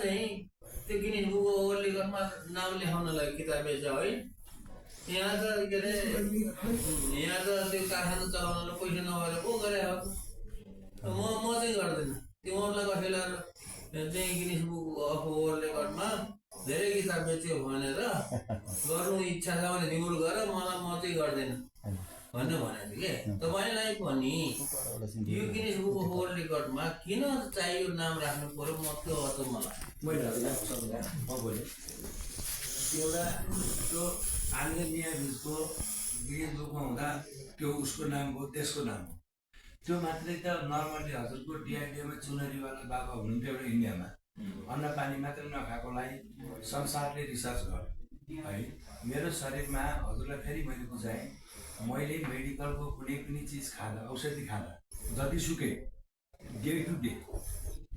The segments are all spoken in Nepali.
चाहिँ त्यो गिनिज बुक वर्ल्ड रेकर्डमा नाम लेखाउनलाई किताब बेच्छ है। यहाँ त के अरे यहाँ त त्यो कारखाना चलाउनलाई पैसा नभएर पो गरे हो। म चाहिँ गर्दिनँ। तिमीहरूलाई कसैलाई चाहिँ गिनिज बुक अफ वर्ल्ड रेकर्डमा धेरै किताब बेच्यो भनेर गर्नु इच्छा छ भने तिम्रो गर, मलाई म चाहिँ गर्दिनँ भनेर भनेको थिएँ कि। तपाईँलाई पनि यो गिनिज बुक अफ वर्ल्ड रेकर्डमा किन चाहियो नाम राख्नु पर्यो, म त्यो अचम्म लाग्छ। म बोलेँ एउटा त्यो हामीले न्यायाधीशको गिनिज बुकमा हुँदा त्यो उसको नाम हो, देशको नाम हो। त्यो मात्रै त नर्मली हजुरको डिआइडिएमा चुनरीवाला बाबा हुनुहुन्थ्यो एउटा इन्डियामा, अन्न पानी मात्रै नखाएकोलाई संसारले रिसर्च गर्यो है। मेरो शरीरमा हजुरलाई फेरि मैले बुझाएँ, मैले मेडिकलको कुनै पनि चिज खाँदा, औषधि खाँदा जतिसुकै डे टु डे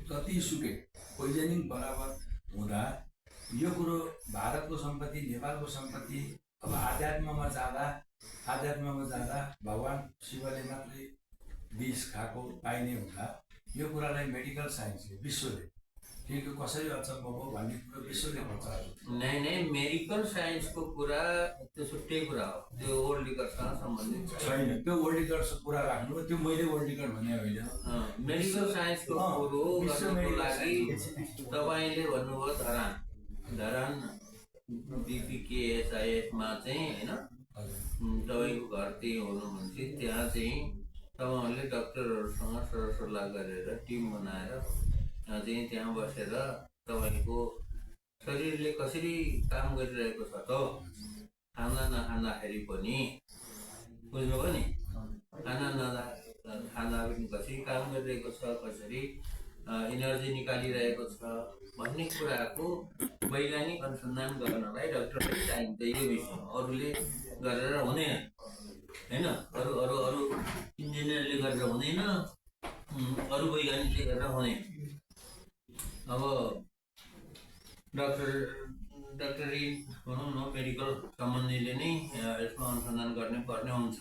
जतिसुकै पोइजनिङ बराबर हुँदा यो कुरो भारतको सम्पत्ति, नेपालको सम्पत्ति। अब आध्यात्ममा जाँदा भगवान् शिवले मात्रै विष खाएको पाइने हुँदा यो कुरालाई मेडिकल साइन्सले, विश्वले के कसरी अचम्म हो भन्ने कुरो विश्वले भन्छ। नै मेडिकल साइन्सको कुरा त्यो छुट्टै कुरा हो, त्यो वर्ल्ड रेकर्डसँग सम्बन्धित छैन। त्यो वर्ल्ड रेकर्डको कुरा राख्नु, त्यो मैले वर्ल्ड रेकर्ड भने होइन। मेडिकल साइन्सको कुरो गर्नको लागि तपाईँले भन्नुभयो धरान बिपिकेएसआइएसमा चाहिँ होइन, तपाईँको घर त्यही हुनुहुन्छ। त्यहाँ चाहिँ तपाईँहरूले डक्टरहरूसँग सरसल्लाह गरेर टिम बनाएर चाहिँ त्यहाँ बसेर तपाईँको शरीरले कसरी काम गरिरहेको छ त, खाना नखाँदाखेरि पनि बुझ्नुभयो नि, खाना खाँदा पनि कसरी काम गरिरहेको छ, कसरी इनर्जी निकालिरहेको छ भन्ने कुराको वैज्ञानिक अनुसन्धान गर्नलाई डक्टरले चाहिन्छ। यो विषय अरूले गरेर हुँदैन होइन, अरू इन्जिनियरले गरेर हुँदैन, अरू वैज्ञानिकले गरेर हुँदैन। अब डक्टरी भनौँ न मेडिकल सम्बन्धीले नै यसमा अनुसन्धान गर्ने पर्ने हुन्छ।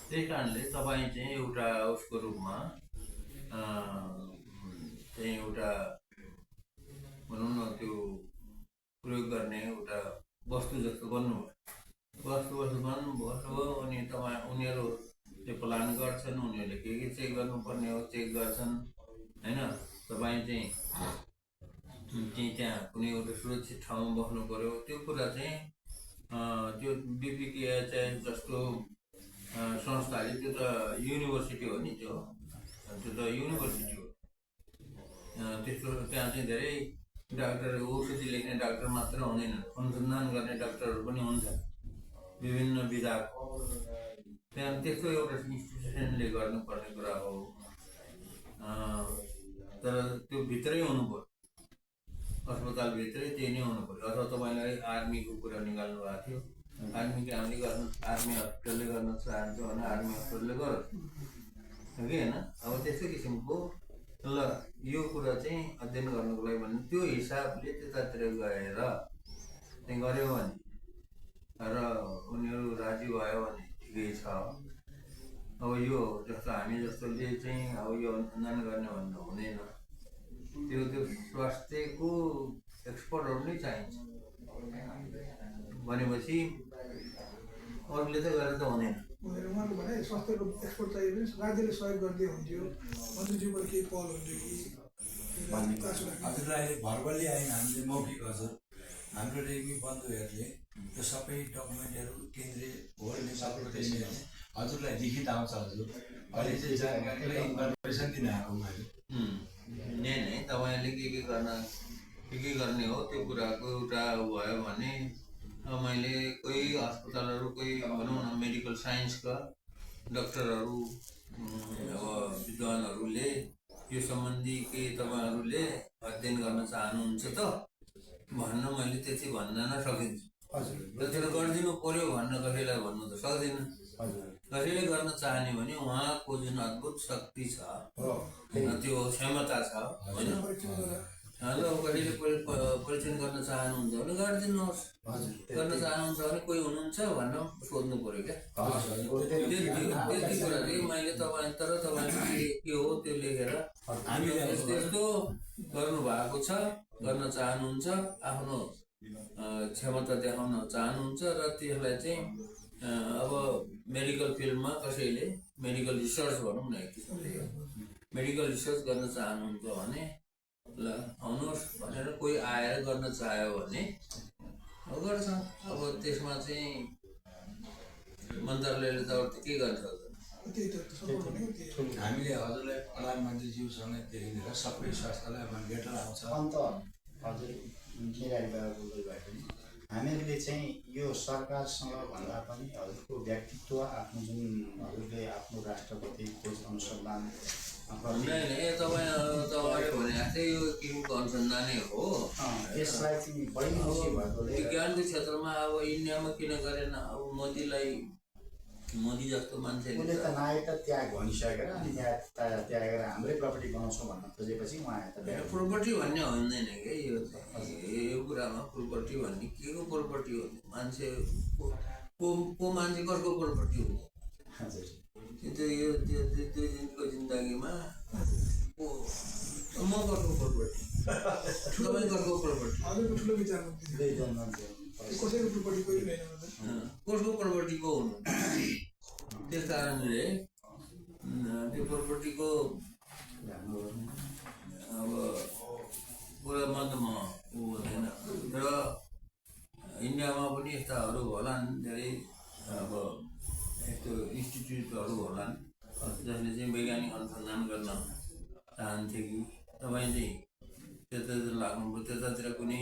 त्यही कारणले तपाईँ चाहिँ एउटा उसको रूपमा चाहिँ एउटा भनौँ न त्यो प्रयोग गर्ने एउटा वस्तु जस्तो बन्नुभयो, बन्नुभयो अनि तपाईँ उनीहरूले प्लान गर्छन्, उनीहरूले के चेक गर्नुपर्ने हो चेक गर्छन् होइन। तपाईँ चाहिँ त्यहाँ कुनै एउटा सुरक्षित ठाउँमा बस्नु पर्यो। त्यो कुरा चाहिँ त्यो बिपिकेएचआई जस्तो संस्थाले, त्यो त युनिभर्सिटी हो नि, त्यो त युनिभर्सिटी हो। त्यस्तो त्यहाँ चाहिँ धेरै डाक्टर, औषधि लेख्ने डाक्टर मात्र हुँदैनन्, अनुसन्धान गर्ने डाक्टरहरू पनि हुन्छ विभिन्न विधाको। त्यहाँ त्यस्तो एउटा इन्स्टिट्युसनले गर्नुपर्ने कुरा हो। तर त्यो भित्रै हुनु पर्यो, अस्पतालभित्रै त्यही नै हुनु पर्यो। अथवा तपाईँलाई आर्मीको कुरा निकाल्नु भएको थियो, आर्मी हामीले गर्नु, आर्मी हस्पिटलले गर्न चाहन्छ भने आर्मी हस्पिटलले गरोस् कि होइन। अब त्यस्तै किसिमको ल यो कुरा चाहिँ अध्ययन गर्नुको लागि भने त्यो हिसाबले त्यतातिर गएर चाहिँ गऱ्यो भने र उनीहरू राजी भयो भने ठिकै छ। अब यो जस्तो हामी जस्तोले चाहिँ अब यो अनुसन्धान गर्ने भन्नु हुँदैन, त्यो स्वास्थ्यको एक्सपर्टहरू नै चाहिन्छ भनेपछि अरूले त गरेर त हुँदैन। उहाँले भने स्वास्थ्यको एक्सपर्ट चाहियो भने राज्यले सहयोग गरिदियो हुन्थ्यो, मन्त्रीज्यूबाट केही पहल हुन्थ्यो कि हजुरलाई अहिले भर्बल्ली आएन, हामीले मौखिक हजुर हाम्रो रेग्मी बन्धुहरूले त्यो सबै डकुमेन्टहरू केन्द्रीय होल्ड नेपालको केन्द्रीय हजुरलाई लिखित आउँछ। हजुर अहिले चाहिँ जानकारीलाई इन्फर्मेसन दिन आएको मैले नै तपाईँले के गर्ने हो त्यो कुराको एउटा भयो भने मैले कोही अस्पतालहरू, कोही भनौँ न मेडिकल साइन्सका डक्टरहरू अब विद्वानहरूले यो सम्बन्धी के तपाईँहरूले अध्ययन गर्न चाहनुहुन्छ त भन्न मैले त्यति भन्न नसकिन्छ। त्यसरी गरिदिनु पर्यो भन्न कसैलाई भन्नु त सक्दिनँ। कसैले गर्न चाहने भने उहाँको जुन अद्भुत शक्ति छ, त्यो क्षमता छ होइन, हेलो कतिले परीक्षण गर्न चाहनुहुन्छ भने गरिदिनुहोस्, गर्न चाहनुहुन्छ भने कोही हुनुहुन्छ भनेर सोध्नु पर्यो क्या। त्यति कुरा चाहिँ मैले तपाईँले के हो त्यो लेखेर यस्तो गर्नु भएको छ, गर्न चाहनुहुन्छ, आफ्नो क्षमता देखाउन चाहनुहुन्छ र त्यसलाई चाहिँ अब मेडिकल फिल्डमा कसैले मेडिकल रिसर्च भनौँ न, एक किसिमले मेडिकल रिसर्च गर्न चाहनुहुन्छ भने ल आउनुहोस् भनेर कोही आएर गर्न चाह्यो भने गर्छ। अब त्यसमा चाहिँ मन्त्रालयले त अरू के गर्न सक्दैन। हामीले हजुरलाई प्रधानमन्त्रीज्यूसँग देखि लिएर सबै स्वास्थ्यलाई अब लेटर आउँछ। अन्त हजुर निराली बाबा बोल्दै भए पनि हामीहरूले चाहिँ यो सरकारसँग भन्दा पनि हजुरको व्यक्तित्व, आफ्नो जुन हजुरले आफ्नो राष्ट्रपति खोज अनुसन्धान तपाईँले भने जस्तै यो किसिमको अनुसन्धानै हो। यसलाई चाहिँ बढी खुसी भएकोले विज्ञानको क्षेत्रमा अब इन्डियामा किन गरेन? अब मोदी जस्तो मान्छेले उसले त नाय त त्याग भनिसकेर अनि त्यहाँ त्यागेर हाम्रै प्रपर्टी बनाउँछौँ भन्न खोजेपछि उहाँ त प्रोपर्टी भन्ने हुँदैन क्या। यो कुरामा प्रोपर्टी भन्ने के को प्रोपर्टी हो? मान्छे को मान्छे कसको प्रोपर्टी हो? हजुर त्यो दिनको जिन्दगीमा म कसको प्रोपर्टी, तपाईँ कसको प्रोपर्टी? हजुरको ठुलो विचार कसैको प्रोपर्टी कोही छैन, कसको प्रोपर्टीको हुनु? त्यस कारणले त्यो प्रोपर्टीको अब कुरामा त म हुँदैन। र इन्डियामा पनि यस्ताहरू होलान्, धेरै अब यस्तो इन्स्टिट्युटहरू होलान् जसले चाहिँ वैज्ञानिक अनुसन्धान गर्न चाहन्थे कि तपाईँ चाहिँ त्यतातिर लाग्नुभयो। त्यतातिर कुनै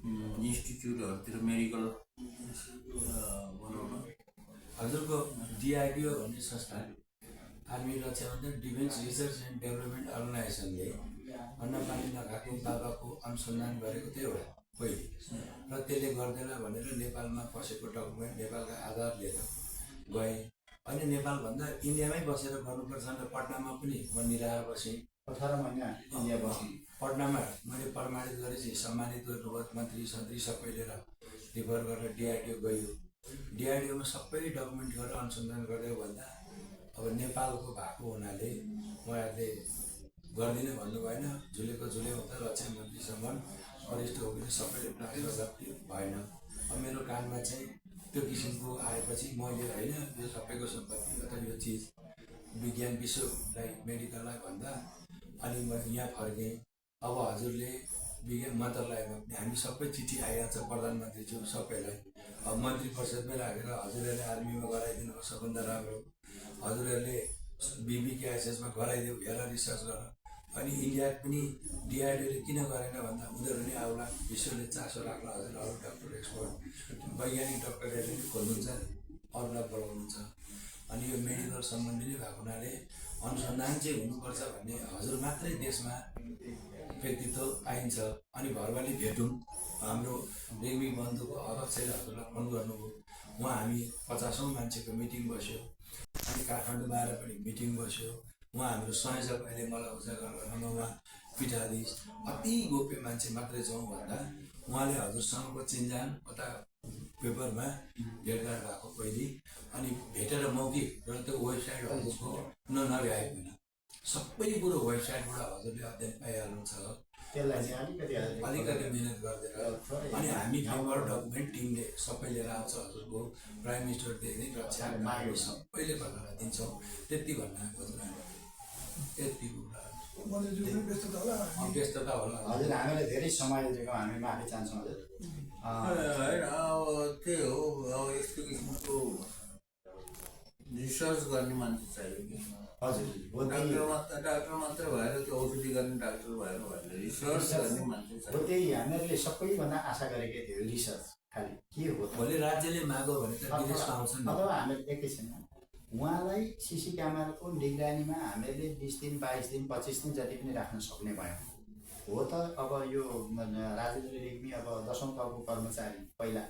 इन्स्टिट्युटहरूतिर मेडिकल भनौँ न, हजुरको डिआरडिओ भन्ने संस्था आर्मी रक्षा मन्त्री डिफेन्स रिसर्च एन्ड डेभलपमेन्ट अर्गनाइजेसनले अन्नपानी नखाएको बाबाको अनुसन्धान गरेको थियो एउटा पहिले, र त्यसले गर्दैन भनेर नेपालमा पसेको डकुमेन्ट नेपालका आधार लिएर गएँ। अनि नेपालभन्दा इन्डियामै बसेर गर्नुपर्छ भनेर पटनामा पनि म निराएर बसेँ। 18 महिना इन्डिया बस्नु पटनामा मैले प्रमाणित गरेपछि सम्मानित गर्नुभयो मन्त्री सन्त्री सबै लिएर रिफर गरेर डिआरडिओ गयो। डिआरडिओमा सबै डकुमेन्ट गरेर अनुसन्धान गरिदियो भन्दा अब नेपालको भएको हुनाले उहाँहरूले गर्दिनँ भन्नु भएन। झुलेको झुले हुँदा रक्षा मन्त्रीसम्म वरिष्ठ हो भने सबैले ट्रान्सफर भएन। अब मेरो काममा चाहिँ त्यो किसिमको आएपछि मैले होइन यो सबैको सम्पत्ति अथवा यो चिज विज्ञान विश्वलाई मेडिकललाई भन्दा अनि म यहाँ फर्केँ। अब हजुरले विज्ञान मन्त्रालयमा पनि हामी सबै चिठी आइरहेको छ प्रधानमन्त्रीज्यू सबैलाई। अब मन्त्री परिषदमै राखेर हजुरहरूले आर्मीमा गराइदिनु सबभन्दा राम्रो, हजुरहरूले बिबिकेएसएसमा गराइदेऊ, हेर रिसर्च गर। अनि इन्डिया पनि डिआरडिओले किन गरेन भन्दा उनीहरू नै आउला, विश्वले चासो राख्ला। हजुर अरू डक्टर एक्सपर्ट वैज्ञानिक डक्टरहरूले पनि खोज्नुहुन्छ, अरूलाई बोलाउनुहुन्छ। अनि यो मेडिकल सम्बन्धी नै भएको हुनाले अनुसन्धान चाहिँ हुनुपर्छ भन्ने हजुर मात्रै देशमा व्यक्तित्व पाइन्छ। अनि भरवाली भेटौँ, हाम्रो रेग्मी बन्धुको अध्यक्षले हजुरलाई फोन गर्नुभयो, उहाँ हामी 50औं मान्छेको मिटिङ बस्यो। अनि काठमाडौँमा आएर पनि मिटिङ बस्यो। उहाँ हाम्रो संयोजक अहिले मलाई उजागर गर्नमा उहाँ पीठाधीश अति गोप्य मान्छे मात्रै छौँ भन्दा उहाँले हजुरसँगको चिन्जान कता पेपरमा भेटघाट भएको पहिले अनि भेटेर मौखिक र त्यो वेबसाइट हजुरको नभ्याएको होइन, सबै कुरो वेबसाइटबाट हजुरले अध्ययन पाइहाल्नुहुन्छ। त्यसलाई चाहिँ अलिकति मिहिनेत गरिदिएर अनि हामी पेपर डकुमेन्ट टिमले सबै लिएर आउँछ। हजुरको प्राइम मिनिस्टरदेखि रक्षा मागे सबैले गरेर दिन्छौँ। त्यति भन्न हजुर यति व्यस्तता होला। हजुर हामीलाई धेरै समय दिएको, हामी माफी चाहन्छौँ हजुर। अब त्यही हो, अब यस्तो किसिमको रिसर्च गर्ने मान्छे चाहियो कि हजुर डाक्टर मात्र भएर त्यो औषधि गर्ने डाक्टर भएर भएन, रिसर्च गर्ने मान्छे हो। चाहियो। त्यही हामीहरूले सबैभन्दा आशा गरेकै थियो, रिसर्च खालि के हो भोलि राज्यले माग्यो भने त विदेश पाउँछ नि। अथवा हामीले एकैछिन उहाँलाई सिसी क्यामेराको निगरानीमा हामीले 20 दिन 22 दिन 25 दिन जति पनि राख्न सक्ने भयौँ हो त। अब यो राजेन्द्र रेग्मी अब 10औं तहको कर्मचारी पहिला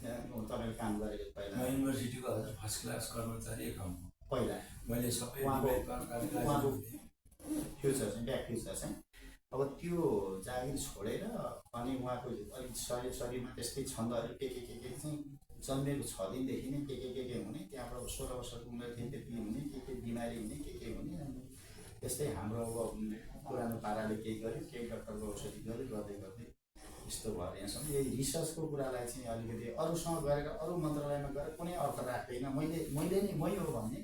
तपाईँले काम गरेको पहिला म युनिभर्सिटीको हजुर फर्स्ट क्लास कर्मचारी पहिला मैले सबै उहाँको फ्युचर चाहिँ ब्याक फ्युचर चाहिँ अब त्यो जागिर छोडेर अनि उहाँको अलिक शरीरमा त्यस्तै छन्दहरू के चाहिँ जन्मेको 6 दिनदेखि नै के हुने, त्यहाँबाट 16 वर्षको उमेर त्यति हुने, के बिमारी हुने, के हुने, अनि त्यस्तै हाम्रो अब पुरानो पाराले केही गर्यो, केही डक्टरको औषधि गर्दै गर्दै यस्तो भयो। यहाँसम्म यही रिसर्चको कुरालाई चाहिँ अलिकति अरूसँग गएर अरू मन्त्रालयमा गएर कुनै अर्थ राख्दैन। मै हो भने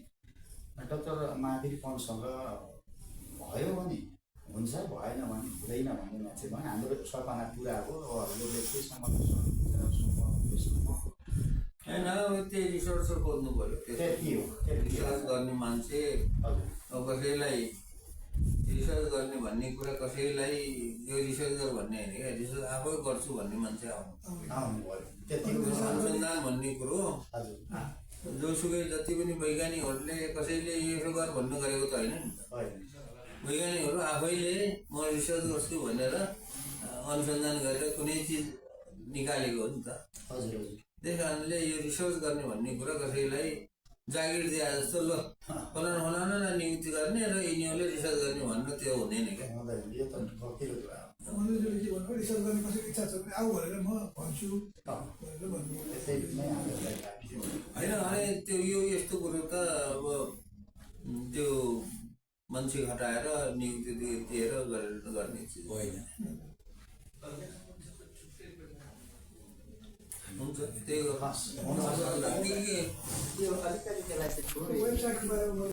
डक्टर महावीर पन्तसँग भयो भने हुन्छ, भएन भने हुँदैन भन्ने मान्छे भयो। हाम्रो सपना पुरा हो। अबहरूले त्यसमा होइन, त्यही रिसर्च खोज्नु पऱ्यो। त्यति हो। रिसर्च गर्ने मान्छे अब कसैलाई रिसर्च गर्ने भन्ने कुरा कसैलाई यो रिसर्च गर भन्ने होइन क्या, रिसर्च आफै गर्छु भन्ने मान्छे आउनु भयो। त्यति अनुसन्धान भन्ने कुरो जोसुकै जति पनि वैज्ञानिकहरूले कसैले यसो गर भन्नु गरेको त होइन नि त। वैज्ञानिकहरू आफैले म रिसर्च गर्छु भनेर अनुसन्धान गरेर कुनै चिज निकालेको हो नि त। त्यस कारणले यो रिसर्च गर्ने भन्ने कुरा कसैलाई जागिर दिए जस्तो ल फलाना नियुक्ति गर्ने र यिनीहरूले रिसर्च गर्ने भन्नु त्यो हुँदैन क्या। मन्त्रीज्यूले के भन्नुभयो, रिसर्च गर्ने कसैको इच्छा छ भने आऊ भनेर म भन्छु भनेर भन्नुभयो। होइन, अनि त्यो यो यस्तो कुरो त अब त्यो मान्छे हटाएर नियुक्ति दिएर गरेर गर्ने चिज होइन। हुन्छ, त्यही हो। अलिकति त्यसलाई चाहिँ वेबसाइटको बारेमा